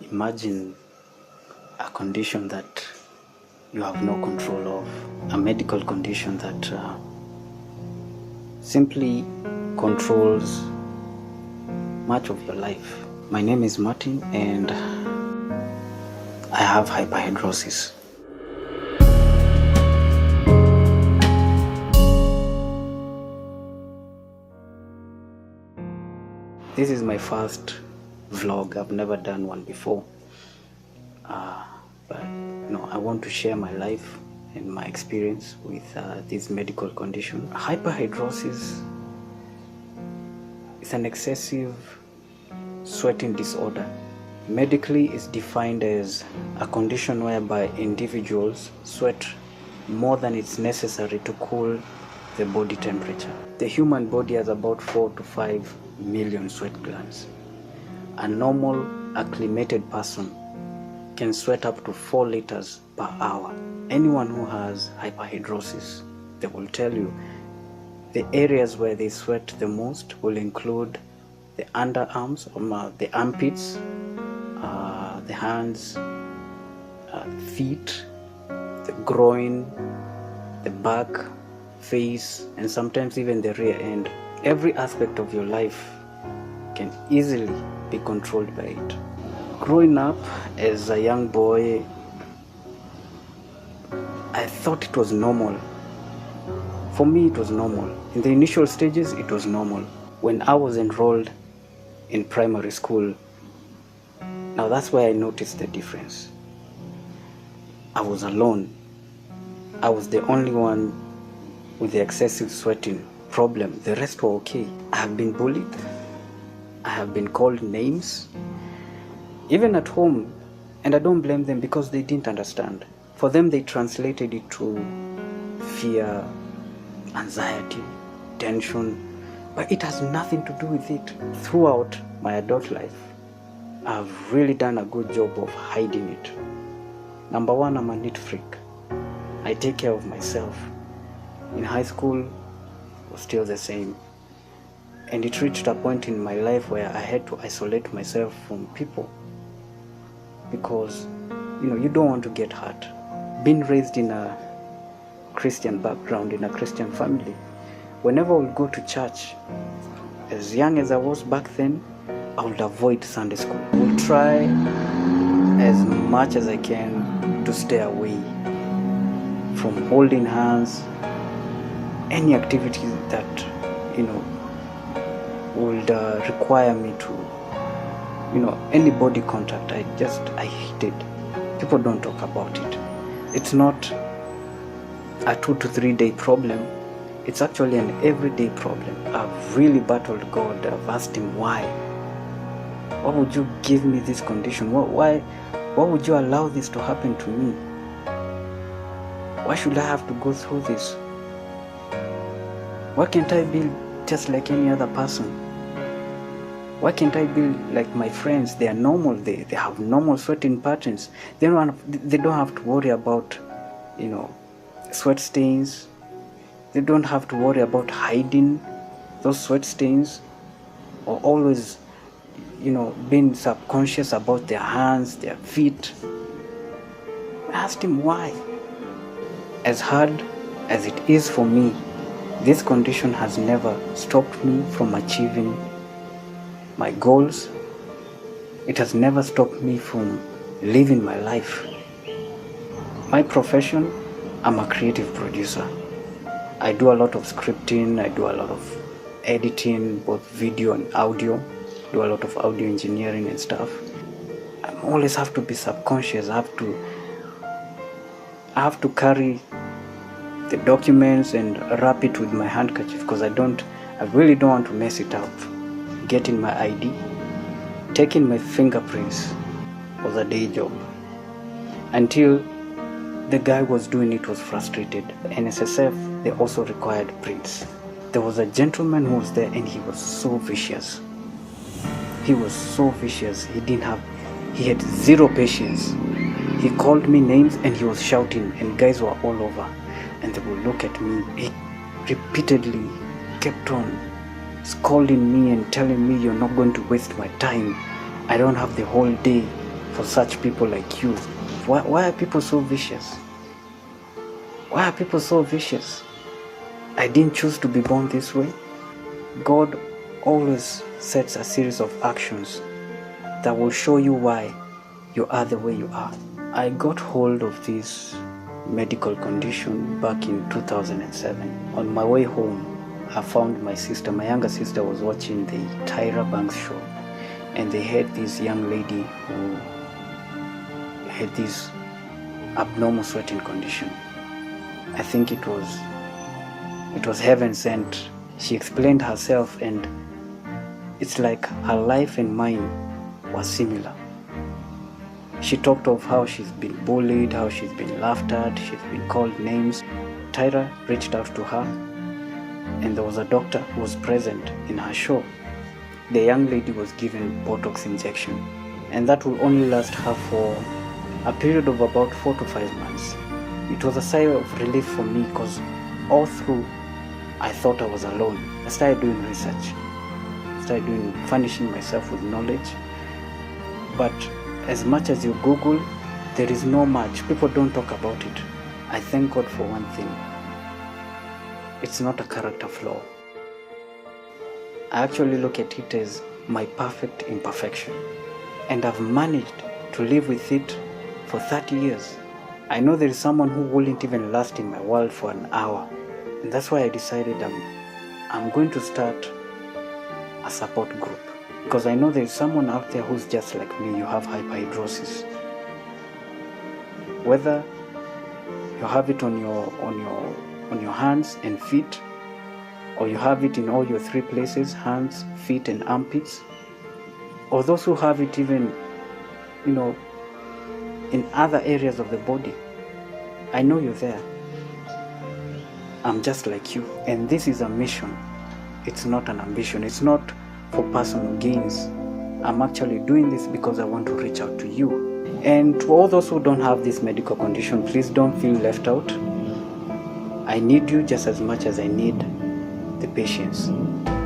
Imagine a condition that you have no control of, a medical condition that simply controls much of your life. My name is Martin and I have hyperhidrosis. This is my first vlog. I've never done one before. But I want to share my life and my experience with this medical condition. Hyperhidrosis is an excessive sweating disorder. Medically, it's defined as a condition whereby individuals sweat more than it's necessary to cool the body temperature. The human body has about 4 to 5 million sweat glands. A normal acclimated person can sweat up to 4 liters per hour. Anyone who has hyperhidrosis, they will tell you the areas where they sweat the most will include the underarms, the armpits, the hands, feet, the groin, the back, face, and sometimes even the rear end. Every aspect of your life can easily be controlled by it. Growing up as a young boy, I thought it was normal. For me, it was normal. In the initial stages, it was normal. When I was enrolled in primary school, now that's where I noticed the difference. I was alone. I was the only one with the excessive sweating problem. The rest were okay. I have been bullied. I have been called names, even at home, and I don't blame them because they didn't understand. For them, they translated it to fear, anxiety, tension, but it has nothing to do with it. Throughout my adult life, I've really done a good job of hiding it. Number one, I'm a neat freak. I take care of myself. In high school, it was still the same. And it reached a point in my life where I had to isolate myself from people because, you don't want to get hurt. Being raised in a Christian background, in a Christian family, whenever I would go to church, as young as I was back then, I would avoid Sunday school. I would try as much as I can to stay away from holding hands, any activity that, would require me to, any body contact. I hate it. People don't talk about it. It's not a 2 to 3 day problem. It's actually an everyday problem. I've really battled God. I've asked him why. Why would you give me this condition? Why would you allow this to happen to me? Why should I have to go through this? Why can't I be just like any other person? Why can't I be like my friends? They are normal. They have normal sweating patterns. They don't have to worry about, sweat stains. They don't have to worry about hiding those sweat stains or always, being subconscious about their hands, their feet. I asked him why. As hard as it is for me, this condition has never stopped me from achieving my goals. It has never stopped me from living my life. My profession, I'm a creative producer. I do a lot of scripting, I do a lot of editing, both video and audio, do a lot of audio engineering and stuff. I always have to be subconscious. I have to carry the documents and wrap it with my handkerchief because I really don't want to mess it up. Getting my ID, taking my fingerprints was a day job. Until the guy was doing it was frustrated. NSSF, they also required prints. There was a gentleman who was there and he was so vicious. He was so vicious. He had zero patience. He called me names and he was shouting and guys were all over. And they would look at me. He repeatedly kept on scolding me and telling me, you're not going to waste my time. I don't have the whole day. for such people like you. Why are people so vicious? Why are people so vicious? I didn't choose to be born this way. God always sets a series of actions that will show you why you are the way you are. I got hold of this medical condition back in 2007. On my way home, I found my sister. My younger sister was watching the Tyra Banks show, and they had this young lady who had this abnormal sweating condition. I think it was heaven sent. She explained herself, and it's like her life and mine was similar. She talked of how she's been bullied, how she's been laughed at, she's been called names. Tyra reached out to her, and there was a doctor who was present in her show. The young lady was given Botox injection, and that will only last her for a period of about 4 to 5 months. It was a sigh of relief for me, because all through I thought I was alone. I started doing research, furnishing myself with knowledge. But as much as you Google, there is no much. People don't talk about it. I thank God for one thing. It's not a character flaw. I actually look at it as my perfect imperfection. And I've managed to live with it for 30 years. I know there is someone who wouldn't even last in my world for an hour. And that's why I decided I'm going to start a support group. Because I know there is someone out there who's just like me. You have hyperhidrosis. Whether you have it on your hands and feet, or you have it in all your 3 places, hands, feet, and armpits, or those who have it even, in other areas of the body, I know you're there. I'm just like you. And this is a mission. It's not an ambition. It's not for personal gains. I'm actually doing this because I want to reach out to you. And to all those who don't have this medical condition, please don't feel left out. I need you just as much as I need the patients,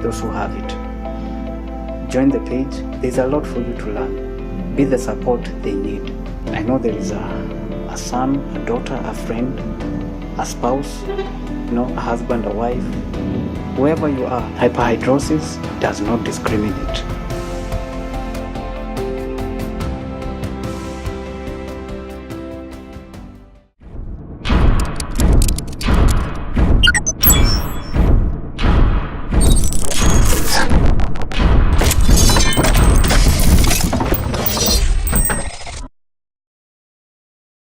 those who have it. Join the page. There's a lot for you to learn. Be the support they need. I know there is a son, a daughter, a friend, a spouse, a husband, a wife, whoever you are. Hyperhidrosis does not discriminate.